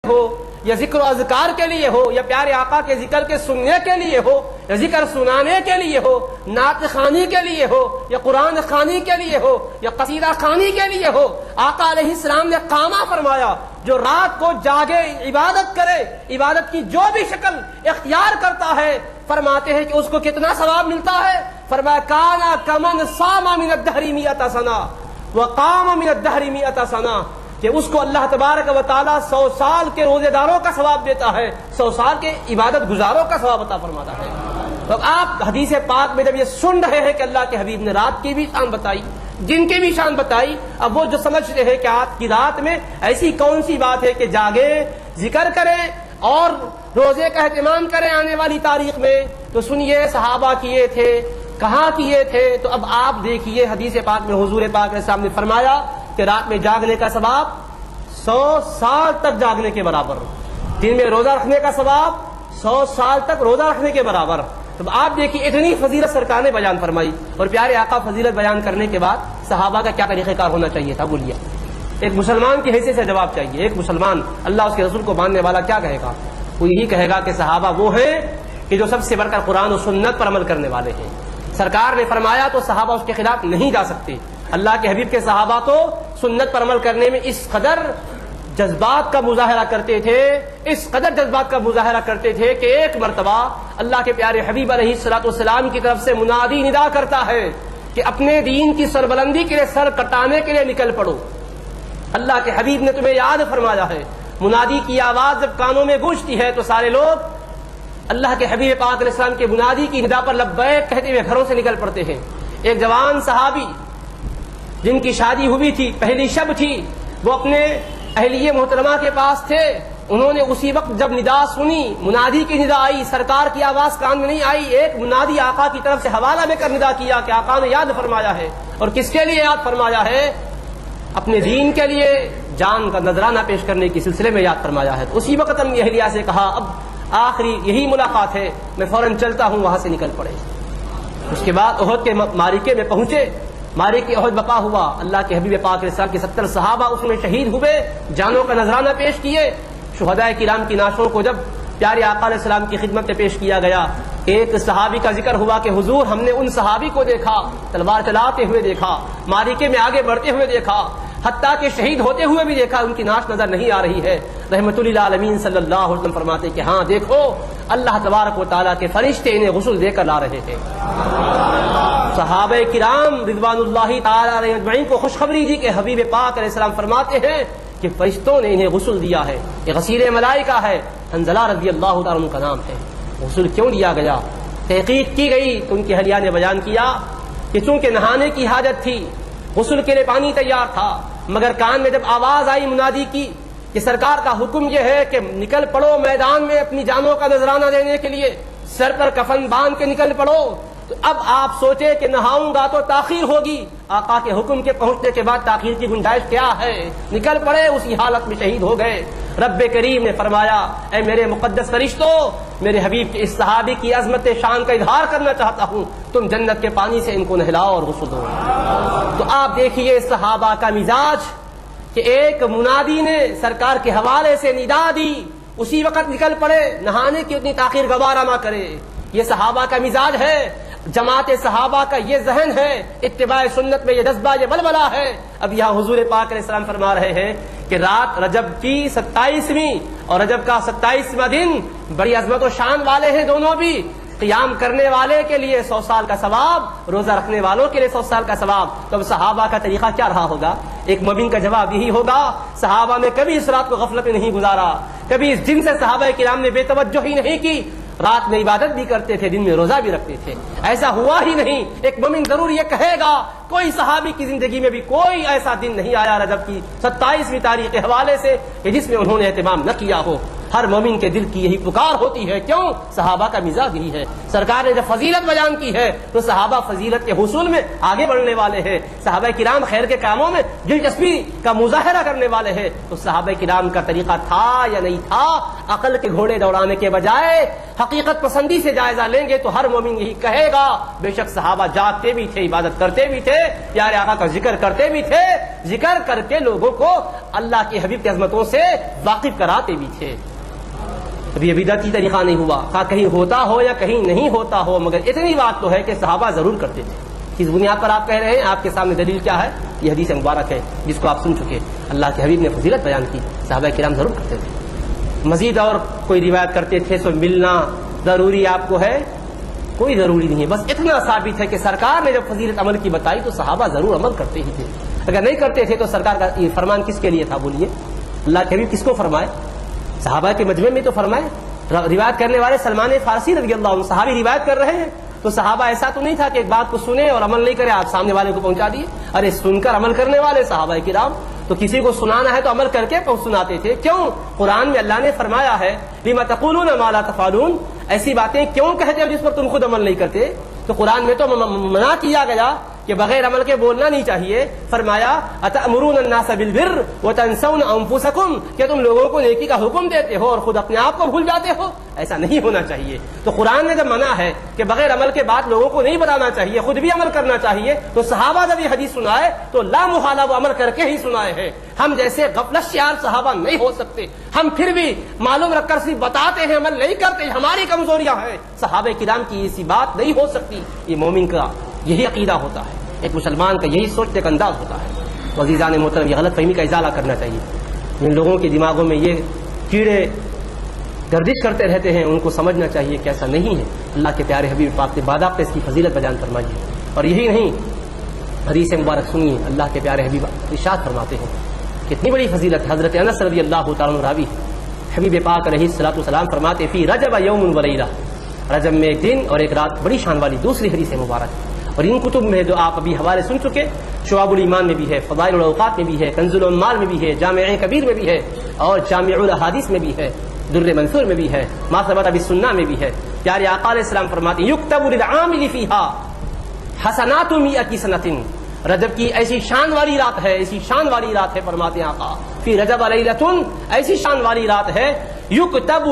ہو یا ذکر و اذکار کے لیے ہو یا پیارے آقا کے ذکر کے سننے کے لیے ہو یا ذکر سنانے کے لیے ہو، نعت خوانی کے لیے ہو یا قرآن خوانی کے لیے ہو یا قصیدہ خوانی کے لیے ہو، آقا علیہ السلام نے قامہ فرمایا جو رات کو جاگے عبادت کرے، عبادت کی جو بھی شکل اختیار کرتا ہے، فرماتے ہیں کہ اس کو کتنا ثواب ملتا ہے؟ فرمایا کانا کمن صام من الدہر مئۃ سنہ وقام من الدہر مئۃ سنہ، کہ اس کو اللہ تبارک و تعالیٰ 100 سال کے روزے داروں کا ثواب دیتا ہے، 100 سال کے عبادت گزاروں کا ثواب عطا فرماتا ہے۔ تو آپ حدیث پاک میں جب یہ سن رہے ہیں کہ اللہ کے حبیب نے رات کی بھی شان بتائی، دن کی بھی شان بتائی، اب وہ جو سمجھتے ہیں کہ آج کی رات میں ایسی کون سی بات ہے کہ جاگے ذکر کریں اور روزے کا اہتمام کریں آنے والی تاریخ میں، تو سنیے صحابہ کیے تھے، کہاں کیے تھے۔ تو اب آپ دیکھیے حدیث پاک میں حضور پاک نے سامنے فرمایا کہ رات میں جاگنے کا ثواب 100 سال تک جاگنے کے برابر، دن میں روزہ رکھنے کا ثواب 100 سال تک روزہ رکھنے کے برابر۔ تو آپ دیکھیے اتنی فضیلت سرکار نے بیان فرمائی، اور پیارے آقا فضیلت بیان کرنے کے بعد صحابہ کا کیا طریقہ کار ہونا چاہیے تھا؟ بولیے، ایک مسلمان کی حیثیت سے جواب چاہیے۔ ایک مسلمان اللہ اس کے رسول کو ماننے والا کیا کہے گا؟ وہ یہی کہے گا کہ صحابہ وہ ہیں کہ جو سب سے بڑھ کر قرآن و سنت پر عمل کرنے والے ہیں۔ سرکار نے فرمایا تو صحابہ اس کے خلاف نہیں جا سکتے۔ اللہ کے حبیب کے صحابہ تو سنت پر عمل کرنے میں اس قدر جذبات کا مظاہرہ کرتے تھے، اس قدر جذبات کا مظاہرہ کرتے تھے کہ ایک مرتبہ اللہ کے پیارے حبیب علیہ الصلوۃ والسلام کی طرف سے منادی ندا کرتا ہے کہ اپنے دین کی سربلندی کے لیے، سر کٹانے کے لیے نکل پڑو۔ اللہ کے حبیب نے تمہیں یاد فرمایا ہے۔ منادی کی آواز جب کانوں میں گونجتی ہے تو سارے لوگ اللہ کے حبیب پاک علیہ السلام کے منادی کی ندا پر لبیک کہتے ہوئے گھروں سے نکل پڑتے ہیں۔ ایک جوان صحابی جن کی شادی ہوئی تھی، پہلی شب تھی، وہ اپنے اہلیہ محترمہ کے پاس تھے، انہوں نے اسی وقت جب ندا سنی، منادی کی ندا آئی، سرکار کی آواز کان میں نہیں آئی، ایک منادی آقا کی طرف سے حوالہ دے کر ندا کیا کہ آقا نے یاد فرمایا ہے۔ اور کس کے لیے یاد فرمایا ہے؟ اپنے دین کے لیے جان کا نذرانہ پیش کرنے کے سلسلے میں یاد فرمایا ہے۔ تو اسی وقت ہم نے اہلیہ سے کہا اب آخری یہی ملاقات ہے، میں فوراً چلتا ہوں، وہاں سے نکل پڑے۔ اس کے بعد احد کے معرکے میں پہنچے، معرکہ احد بپا ہوا، اللہ کے حبیب پاک علیہ السلام کے 70 صحابہ اس میں شہید ہوئے، جانوں کا نذرانہ پیش کیے۔ شہداء کرام کی نعشوں کو جب پیارے آقا علیہ السلام کی خدمت میں پیش کیا گیا، ایک صحابی کا ذکر ہوا کہ حضور ہم نے ان صحابی کو دیکھا، تلوار چلاتے ہوئے دیکھا، معرکے میں آگے بڑھتے ہوئے دیکھا، حتیٰ کہ شہید ہوتے ہوئے بھی دیکھا، ان کی نعش نظر نہیں آ رہی ہے۔ رحمت للعالمین صلی اللہ علیہ وسلم فرماتے کہ ہاں دیکھو اللہ تبارک و تعالیٰ کے فرشتے انہیں غسل دے کر لا رہے تھے۔ صحابہ کرام رضوان اللہ تعالیٰ علیہم اجمعین کو خوشخبری دی کہ حبیب پاک علیہ السلام فرماتے ہیں کہ فرشتوں نے انہیں غسل دیا ہے، یہ غسیل ملائکہ ہے، حنظلہ رضی اللہ تعالیٰ عنہ کا نام ہے۔ غسل کیوں دیا گیا؟ تحقیق کی گئی تو ان کی اہلیہ نے بیان کیا کہ چونکہ نہانے کی حاجت تھی، غسل کے لیے پانی تیار تھا، مگر کان میں جب آواز آئی منادی کی کہ سرکار کا حکم یہ ہے کہ نکل پڑو میدان میں اپنی جانوں کا نذرانہ دینے کے لیے، سر پر کفن باندھ کے نکل پڑو، تو اب آپ سوچے کہ نہاؤں گا تو تاخیر ہوگی، آقا کے حکم کے پہنچنے کے بعد تاخیر کی گنجائش کیا ہے؟ نکل پڑے، اسی حالت میں شہید ہو گئے۔ رب کریم نے فرمایا اے میرے مقدس فرشتوں، میرے حبیب کے اس صحابی کی عظمت شان کا اظہار کرنا چاہتا ہوں، تم جنت کے پانی سے ان کو نہلاؤ اور غسل دو۔ تو آپ دیکھیے صحابہ کا مزاج کہ ایک منادی نے سرکار کے حوالے سے ندا دی، اسی وقت نکل پڑے، نہانے کی اتنی تاخیر گوارا نہ کرے۔ یہ صحابہ کا مزاج ہے، جماعت صحابہ کا یہ ذہن ہے، اتباع سنت میں یہ جذبہ، یہ بلبلہ ہے۔ اب یہاں حضور پاک علیہ السلام فرما رہے ہیں کہ رات رجب کی 27ویں اور رجب کا 27واں دن بڑی عظمت و شان والے ہیں دونوں بھی۔ قیام کرنے والے کے لیے 100 سال کا ثواب، روزہ رکھنے والوں کے لیے 100 سال کا ثواب۔ تو اب صحابہ کا طریقہ کیا رہا ہوگا؟ ایک مومن کا جواب یہی ہوگا صحابہ نے کبھی اس رات کو غفلت میں نہیں گزارا، کبھی اس دن سے صحابہ کرام نے بے توجہی نہیں کی، رات میں عبادت بھی کرتے تھے، دن میں روزہ بھی رکھتے تھے، ایسا ہوا ہی نہیں۔ ایک مومن ضرور یہ کہے گا کوئی صحابی کی زندگی میں بھی کوئی ایسا دن نہیں آیا رجب کی 27ویں تاریخ کے حوالے سے کہ جس میں انہوں نے اہتمام نہ کیا ہو۔ ہر مومن کے دل کی یہی پکار ہوتی ہے. کیوں؟ صحابہ کا مزاج یہی ہے. سرکار نے جب فضیلت بیان کی ہے تو صحابہ فضیلت کے حصول میں آگے بڑھنے والے ہیں. صحابہ کرام خیر کے کاموں میں دلچسپی کا مظاہرہ کرنے والے ہیں. تو صحابہ کرام کا طریقہ تھا یا نہیں تھا؟ عقل کے گھوڑے دوڑانے کے بجائے حقیقت پسندی سے جائزہ لیں گے تو ہر مومن یہی کہے گا بے شک صحابہ جاگتے بھی تھے، عبادت کرتے بھی تھے، پیارے آقا کا ذکر کرتے بھی تھے، ذکر کر کے لوگوں کو اللہ کے حبیب کی عظمتوں سے واقف کراتے بھی تھے. ابھی یہ بدعتی طریقہ نہیں ہوا، خواہ کہیں ہوتا ہو یا کہیں نہیں ہوتا ہو، مگر اتنی بات تو ہے کہ صحابہ ضرور کرتے تھے. اس بنیاد پر آپ کہہ رہے ہیں، آپ کے سامنے دلیل کیا ہے؟ یہ حدیث مبارک ہے جس کو آپ سن چکے. اللہ کے حبیب نے فضیلت بیان کی، صحابہ کرام ضرور کرتے تھے. مزید اور کوئی روایت کرتے تھے سو ملنا ضروری آپ کو ہے؟ کوئی ضروری نہیں ہے. بس اتنا ثابت ہے کہ سرکار نے جب فضیلت عمل کی بتائی تو صحابہ ضرور عمل کرتے ہی تھے. اگر نہیں کرتے تھے تو سرکار کا یہ فرمان کس کے لیے تھا؟ بولیے. اللہ کے حبیب کس کو فرمائے؟ صحابہ کے مجمع میں تو فرمائے. روایت کرنے والے سلمان فارسی رضی اللہ عنہ صحابی روایت کر رہے ہیں تو صحابہ ایسا تو نہیں تھا کہ ایک بات کو سنے اور عمل نہیں کرے، آپ سامنے والے کو پہنچا دیے. ارے سن کر عمل کرنے والے صحابہ کرام تو کسی کو سنانا ہے تو عمل کر کے سناتے تھے. کیوں؟ قرآن میں اللہ نے فرمایا ہے لما تقولون ما لا تفعلون، ایسی باتیں کیوں کہتے ہو جس پر تم خود عمل نہیں کرتے. تو قرآن میں تو منع کیا گیا کہ بغیر عمل کے بولنا نہیں چاہیے. فرمایا اتأمرون الناس بالبر وتنسون انفسکم، کہ تم لوگوں کو نیکی کا حکم دیتے ہو اور خود اپنے آپ کو بھول جاتے ہو. ایسا نہیں ہونا چاہیے. تو قرآن نے جب منع ہے کہ بغیر عمل کے بعد لوگوں کو نہیں بتانا چاہیے، خود بھی عمل کرنا چاہیے، تو صحابہ جب یہ حدیث سنائے تو لا محالہ وہ عمل کر کے ہی سنائے ہیں. ہم جیسے غفلت شیار صحابہ نہیں ہو سکتے. ہم پھر بھی معلوم رکھ کر صرف بتاتے ہیں، عمل نہیں کرتے، ہماری کمزوریاں ہیں. صحابہ کرام کی ایسی بات نہیں ہو سکتی. یہ مومن کا یہی عقیدہ ہوتا ہے، ایک مسلمان کا یہی سوچنے کا انداز ہوتا ہے. تو عزیزان محترم، یہ غلط فہمی کا ازالہ کرنا چاہیے. جن لوگوں کے دماغوں میں یہ کیڑے گردش کرتے رہتے ہیں ان کو سمجھنا چاہیے کہ ایسا نہیں ہے. اللہ کے پیارے حبیب پاک نے باضابطہ اس کی فضیلت بیان فرمائی. اور یہی نہیں، حدیث مبارک سنیے. اللہ کے پیارے حبیب ارشاد فرماتے ہیں کتنی بڑی فضیلت. حضرت انس رضی اللہ تعالیٰ عنہ راوی، حبیب پاک علیہ الصلوۃ والسلام فرماتے فی رجب یوم ولیلہ، رجب میں ایک دن اور ایک رات بڑی شان والی. دوسری حدیث مبارک اور ان کتب میں جو آپ ابھی حوالے سن چکے، شعب الایمان میں بھی ہے، فضائل الاوقات میں بھی ہے، کنز العمال میں بھی ہے، جامع کبیر میں بھی ہے، اور جامع الاحادیث میں بھی ہے، در منصور میں بھی ہے، ما ثبت بالسنہ میں بھی ہے. پیارے آقا علیہ السلام فرماتے ہیں یکتب للعامل فیہا حسنات مئۃ سنۃ. رجب کی ایسی شان والی رات ہے، ایسی شان والی رات ہے، فرماتے ہیں آقا فی رجب لیلۃ، ایسی شان والی رات ہے یکتب